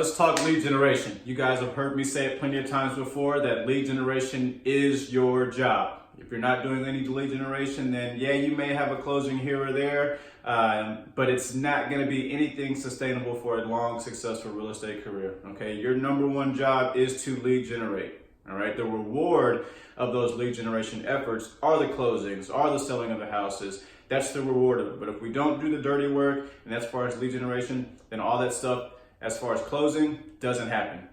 let's talk lead generation. You guys have heard me say it plenty of times before that lead generation is your job. If you're not doing any lead generation, then yeah, you may have a closing here or there, but it's not going to be anything sustainable for a long, successful real estate career. Okay, your number one job is to lead generate. All right, the reward of those lead generation efforts are the closings, are the selling of the houses. That's the reward of it. But if we don't do the dirty work, and as far as lead generation, then all that stuff, as far as closing, doesn't happen.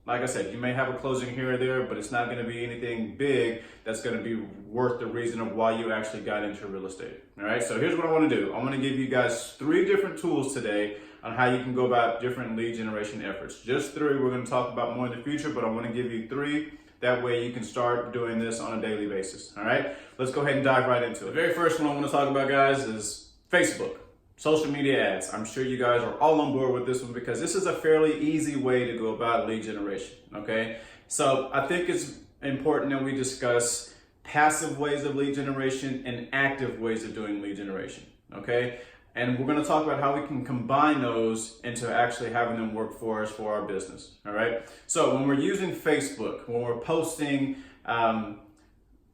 Like I said, you may have a closing here or there, but it's not going to be anything big that's going to be worth the reason of why you actually got into real estate. All right, so here's what I want to do. I want to give you guys 3 different tools today on how you can go about different lead generation efforts. Just 3. We're going to talk about more in the future, but I want to give you 3. That way you can start doing this on a daily basis. All right, let's go ahead and dive right into it. The very first one I want to talk about, guys, is Facebook. Social media ads. I'm sure you guys are all on board with this one because this is a fairly easy way to go about lead generation, okay? So I think it's important that we discuss passive ways of lead generation and active ways of doing lead generation, okay? And we're gonna talk about how we can combine those into actually having them work for us for our business, all right? So when we're using Facebook, when we're posting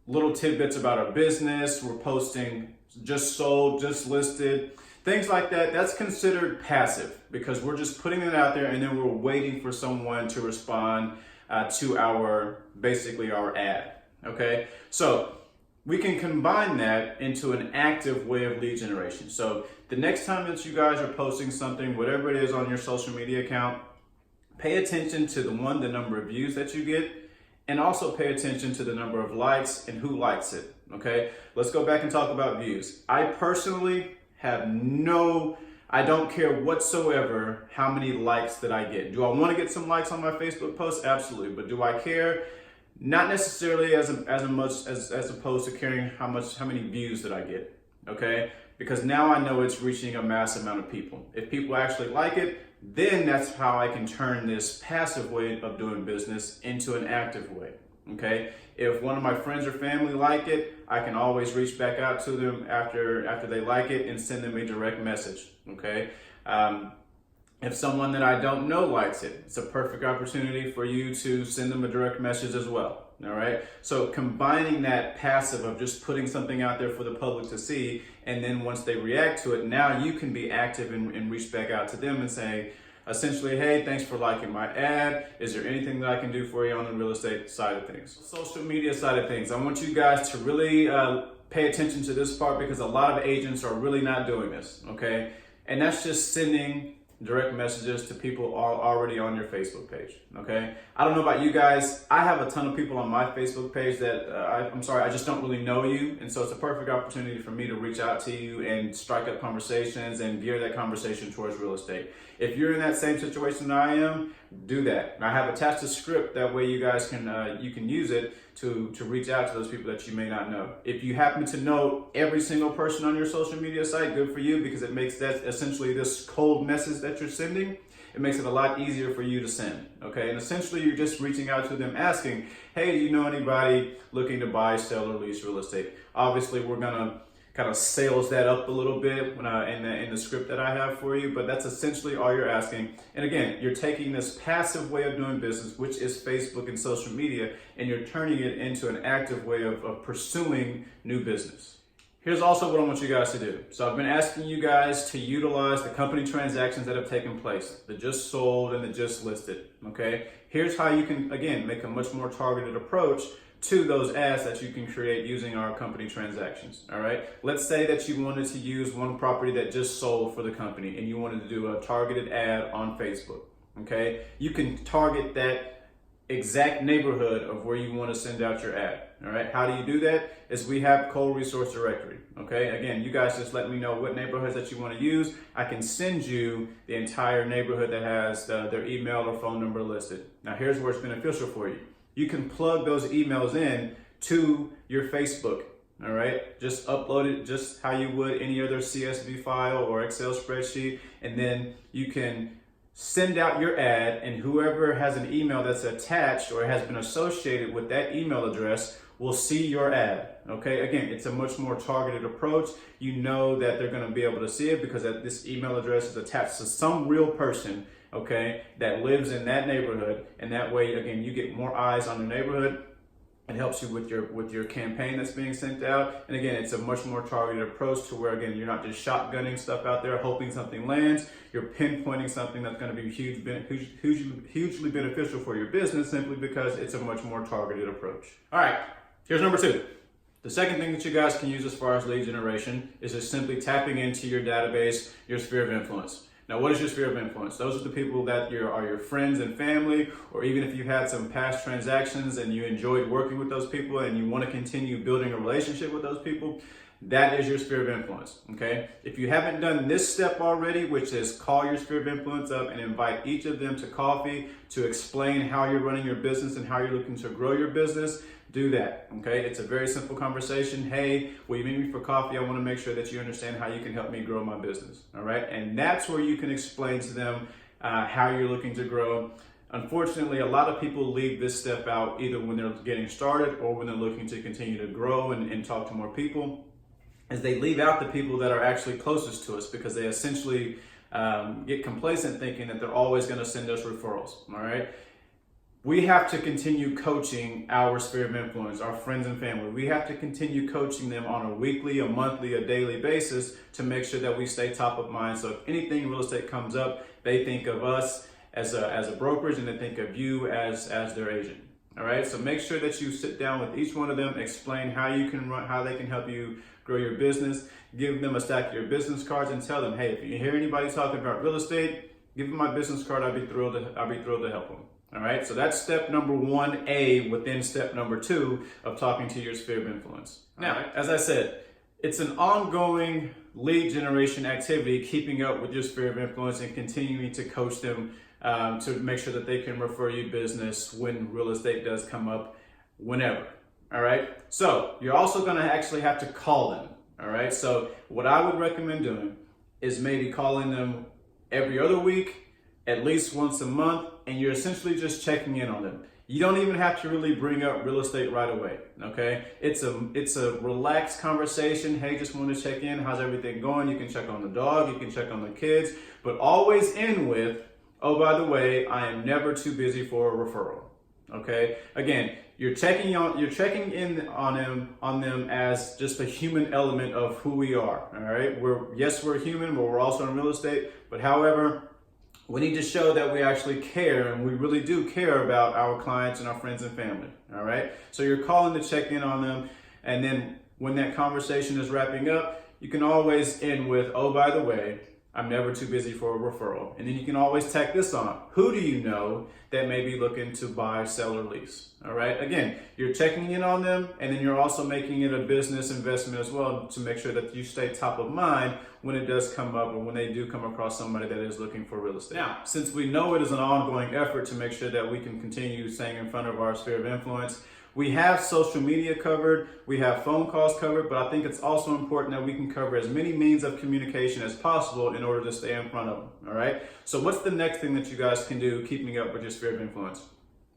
little tidbits about our business, we're posting just sold, just listed, things like that, that's considered passive because we're just putting it out there and then we're waiting for someone to respond to basically our ad, okay? So we can combine that into an active way of lead generation. So the next time that you guys are posting something, whatever it is on your social media account, pay attention to the number of views that you get, and also pay attention to the number of likes and who likes it, okay? Let's go back and talk about views. I personally I don't care whatsoever how many likes that I get. Do I want to get some likes on my Facebook post? Absolutely. But do I care? Not necessarily as much as opposed to caring how many views that I get. Okay? Because now I know it's reaching a mass amount of people. If people actually like it, then that's how I can turn this passive way of doing business into an active way. Okay, if one of my friends or family like it, I can always reach back out to them after they like it and send them a direct message. Okay, if someone that I don't know likes it, it's a perfect opportunity for you to send them a direct message as well. All right, so combining that passive of just putting something out there for the public to see, and then once they react to it, now you can be active and reach back out to them and say, essentially, hey, thanks for liking my ad. Is there anything that I can do for you on the real estate side of things? Social media side of things. I want you guys to really pay attention to this part because a lot of agents are really not doing this, okay? And that's just sending direct messages to people already on your Facebook page, okay? I don't know about you guys. I have a ton of people on my Facebook page that, I just don't really know you. And so it's a perfect opportunity for me to reach out to you and strike up conversations and gear that conversation towards real estate. If you're in that same situation that I am, do that. I have attached a script that way you guys can you can use it to reach out to those people that you may not know. If you happen to know every single person on your social media site, good for you because it makes that essentially this cold message that you're sending, it makes it a lot easier for you to send, okay? And essentially you're just reaching out to them asking, hey, do you know anybody looking to buy, sell, or lease real estate? Obviously we're gonna kind of sales that up a little bit when in the script that I have for you, but that's essentially all you're asking. And again, you're taking this passive way of doing business, which is Facebook and social media, and you're turning it into an active way of pursuing new business. Here's also what I want you guys to do. So I've been asking you guys to utilize the company transactions that have taken place, the just sold and the just listed, okay? Here's how you can, again, make a much more targeted approach to those ads that you can create using our company transactions, all right? Let's say that you wanted to use one property that just sold for the company and you wanted to do a targeted ad on Facebook, okay? You can target that exact neighborhood of where you want to send out your ad, all right? How do you do that? Is we have Cold Resource Directory, okay? Again, you guys just let me know what neighborhoods that you want to use. I can send you the entire neighborhood that has their email or phone number listed. Now, here's where it's beneficial for you. You can plug those emails in to your Facebook, all right? Just upload it just how you would any other CSV file or Excel spreadsheet, and then you can send out your ad, and whoever has an email that's attached or has been associated with that email address will see your ad, okay? Again, it's a much more targeted approach. You know that they're gonna be able to see it because this email address is attached to some real person, okay, that lives in that neighborhood. And that way, again, you get more eyes on the neighborhood. It helps you with your campaign that's being sent out. And again, it's a much more targeted approach to where, again, you're not just shotgunning stuff out there, hoping something lands. You're pinpointing something that's going to be hugely beneficial for your business, simply because it's a much more targeted approach. All right, here's number 2. The second thing that you guys can use as far as lead generation is just simply tapping into your database, your sphere of influence. Now, what is your sphere of influence? Those are the people that are your friends and family, or even if you've had some past transactions and you enjoyed working with those people and you want to continue building a relationship with those people, that is your sphere of influence, okay? If you haven't done this step already, which is call your sphere of influence up and invite each of them to coffee to explain how you're running your business and how you're looking to grow your business, do that, okay? It's a very simple conversation. Hey, will you meet me for coffee? I want to make sure that you understand how you can help me grow my business, all right? And that's where you can explain to them how you're looking to grow. Unfortunately, a lot of people leave this step out either when they're getting started or when they're looking to continue to grow and talk to more people, as they leave out the people that are actually closest to us, because they essentially get complacent thinking that they're always going to send us referrals, all right? We have to continue coaching our sphere of influence, our friends and family. We have to continue coaching them on a weekly, a monthly, a daily basis to make sure that we stay top of mind. So if anything real estate comes up, they think of us as a brokerage and they think of you as their agent. All right, so make sure that you sit down with each one of them, explain how you can run, how they can help you grow your business, give them a stack of your business cards and tell them, hey, if you hear anybody talking about real estate, give them my business card. I'd be thrilled to help them. All right, so that's step number 1A within step number 2 of talking to your sphere of influence. Now, as I said, it's an ongoing lead generation activity, keeping up with your sphere of influence and continuing to coach them to make sure that they can refer you business when real estate does come up, whenever. All right, so you're also going to actually have to call them. All right, so what I would recommend doing is maybe calling them every other week, at least once a month, and you're essentially just checking in on them. You don't even have to really bring up real estate right away, okay? It's a relaxed conversation. Hey, just want to check in. How's everything going? You can check on the dog, you can check on the kids, but always end with, oh, by the way, I am never too busy for a referral, okay? Again, you're checking in on them as just a human element of who we are, all right? We're human, but we're also in real estate, but however, we need to show that we actually care, and we really do care about our clients and our friends and family, all right? So you're calling to check in on them, and then when that conversation is wrapping up, you can always end with, oh, by the way, I'm never too busy for a referral. And then you can always tack this on. Who do you know that may be looking to buy, sell, or lease? All right. Again, you're checking in on them, and then you're also making it a business investment as well to make sure that you stay top of mind when it does come up or when they do come across somebody that is looking for real estate. Now, since we know it is an ongoing effort to make sure that we can continue staying in front of our sphere of influence, we have social media covered, we have phone calls covered, but I think it's also important that we can cover as many means of communication as possible in order to stay in front of them, all right? So what's the next thing that you guys can do keeping up with your sphere of influence?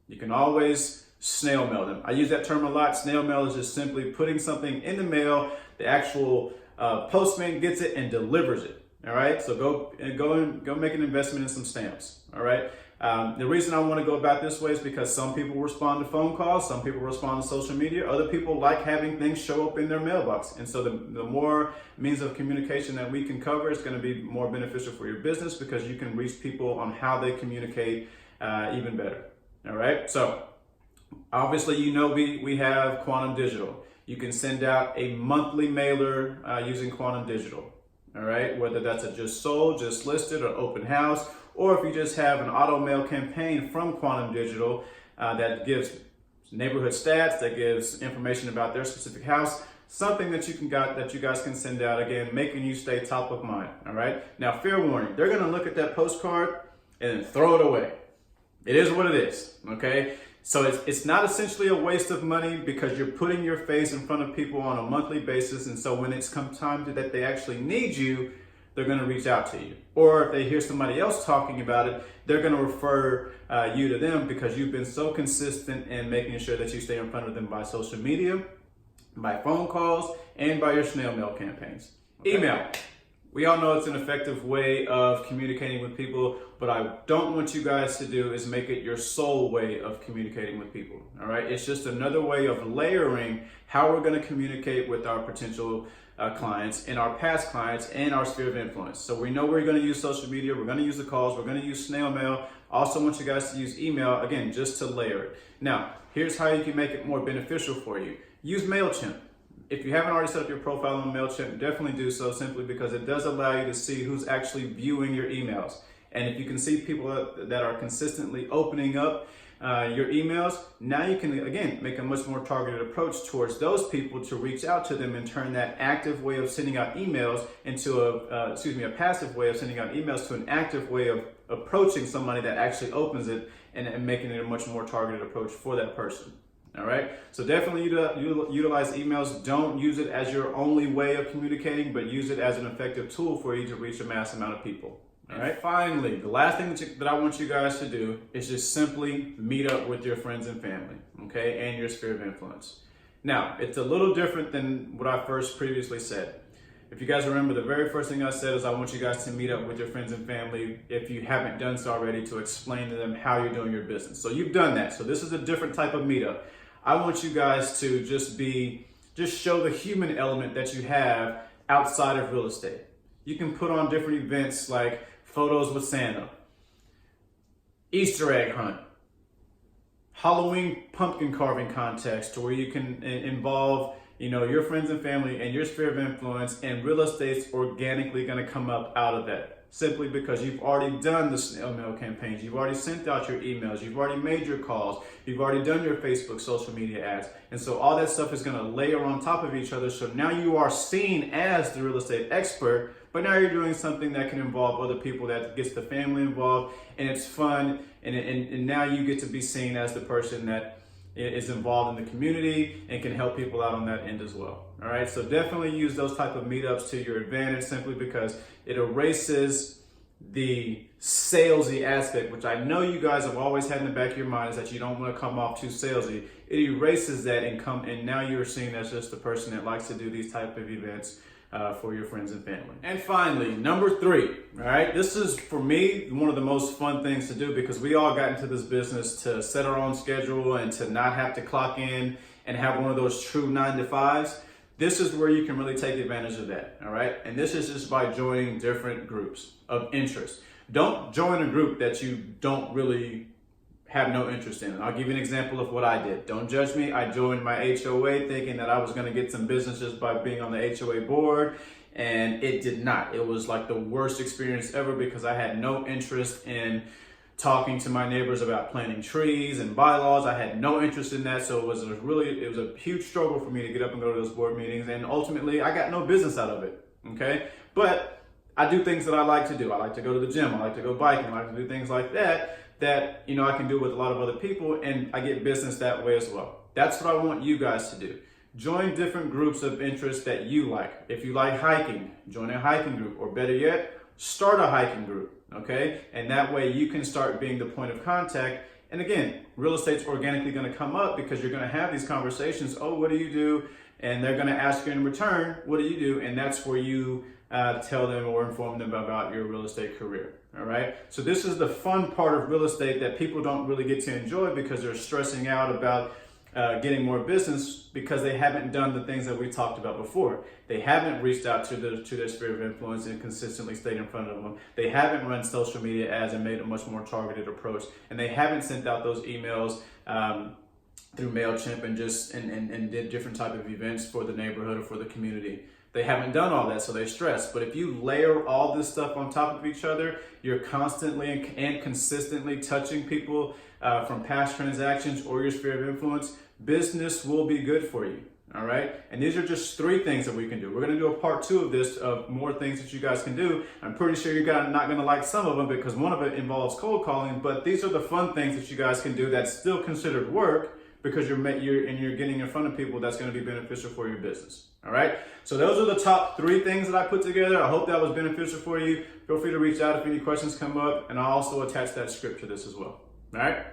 You can always snail mail them. I use that term a lot. Snail mail is just simply putting something in the mail, the actual postman gets it and delivers it, all right? So go make an investment in some stamps, all right? The reason I want to go about this way is because some people respond to phone calls, some people respond to social media, other people like having things show up in their mailbox. And so the more means of communication that we can cover, it's going to be more beneficial for your business because you can reach people on how they communicate even better. All right. So obviously, you know, we have Quantum Digital. You can send out a monthly mailer using Quantum Digital. All right. Whether that's a just sold, just listed, or open house, or if you just have an auto mail campaign from Quantum Digital that gives neighborhood stats, that gives information about their specific house, something that you guys can send out, again, making you stay top of mind, all right? Now, fair warning, they're gonna look at that postcard and then throw it away. It is what it is, okay? So it's not essentially a waste of money because you're putting your face in front of people on a monthly basis, and so when it's come time that they actually need you, they're going to reach out to you. Or if they hear somebody else talking about it, they're going to refer you to them because you've been so consistent in making sure that you stay in front of them by social media, by phone calls, and by your snail mail campaigns. Okay. Email. We all know it's an effective way of communicating with people, but I don't want you guys to do is make it your sole way of communicating with people, all right? It's just another way of layering how we're gonna communicate with our potential clients and our past clients and our sphere of influence. So we know we're gonna use social media, we're gonna use the calls, we're gonna use snail mail. Also want you guys to use email, again, just to layer it. Now, here's how you can make it more beneficial for you. Use MailChimp. If you haven't already set up your profile on MailChimp, definitely do so, simply because it does allow you to see who's actually viewing your emails. And if you can see people that are consistently opening up your emails, now you can, again, make a much more targeted approach towards those people to reach out to them and turn that active way of sending out emails into a passive way of sending out emails to an active way of approaching somebody that actually opens it and making it a much more targeted approach for that person. All right, so definitely utilize emails. Don't use it as your only way of communicating, but use it as an effective tool for you to reach a mass amount of people. All right, finally, the last thing that I want you guys to do is just simply meet up with your friends and family, okay, and your sphere of influence. Now, it's a little different than what I previously said. If you guys remember, the very first thing I said is I want you guys to meet up with your friends and family, if you haven't done so already, to explain to them how you're doing your business. So you've done that. So this is a different type of meetup. I want you guys to just show the human element that you have outside of real estate. You can put on different events like photos with Santa, Easter egg hunt, Halloween pumpkin carving contest, where you can involve, your friends and family and your sphere of influence, and real estate's organically going to come up out of that. Simply because you've already done the snail mail campaigns, you've already sent out your emails, you've already made your calls, you've already done your Facebook social media ads. And so all that stuff is going to layer on top of each other. So now you are seen as the real estate expert, but now you're doing something that can involve other people, that gets the family involved, and it's fun. And now you get to be seen as the person that is involved in the community and can help people out on that end as well. All right, so definitely use those type of meetups to your advantage, simply because it erases the salesy aspect, which I know you guys have always had in the back of your mind, is that you don't want to come off too salesy. It erases that and now you're seen as just the person that likes to do these type of events for your friends and family. And finally, number 3, all right, this is for me one of the most fun things to do, because we all got into this business to set our own schedule and to not have to clock in and have one of those true 9-to-5s. This is where you can really take advantage of that, all right? And this is just by joining different groups of interest. Don't join a group that you don't really have no interest in. And I'll give you an example of what I did. Don't judge me. I joined my HOA thinking that I was going to get some business just by being on the HOA board, and it did not. It was like the worst experience ever, because I had no interest in talking to my neighbors about planting trees and bylaws. I had no interest in that. So it was a huge struggle for me to get up and go to those board meetings. And ultimately I got no business out of it. Okay. But I do things that I like to do. I like to go to the gym. I like to go biking. I like to do things like that I can do with a lot of other people, and I get business that way as well. That's what I want you guys to do. Join different groups of interest that you like. If you like hiking, join a hiking group, or better yet, start a hiking group. Okay, and that way you can start being the point of contact. And again, real estate's organically going to come up because you're going to have these conversations. Oh, what do you do? And they're going to ask you in return, what do you do? And that's where you tell them or inform them about your real estate career. All right. So this is the fun part of real estate that people don't really get to enjoy, because they're stressing out about getting more business because they haven't done the things that we talked about before. They haven't reached out to their sphere of influence and consistently stayed in front of them. They haven't run social media ads and made a much more targeted approach. And they haven't sent out those emails through MailChimp and did different type of events for the neighborhood or for the community. They haven't done all that, so they stress. But if you layer all this stuff on top of each other, you're constantly and consistently touching people from past transactions or your sphere of influence, business will be good for you. All right. And these are just 3 things that we can do. We're going to do a part 2 of this, of more things that you guys can do. I'm pretty sure you're not going to like some of them, because one of it involves cold calling, but these are the fun things that you guys can do that's still considered work, because you're getting in front of people that's going to be beneficial for your business. All right. So those are the top 3 things that I put together. I hope that was beneficial for you. Feel free to reach out if any questions come up, and I'll also attach that script to this as well. All right.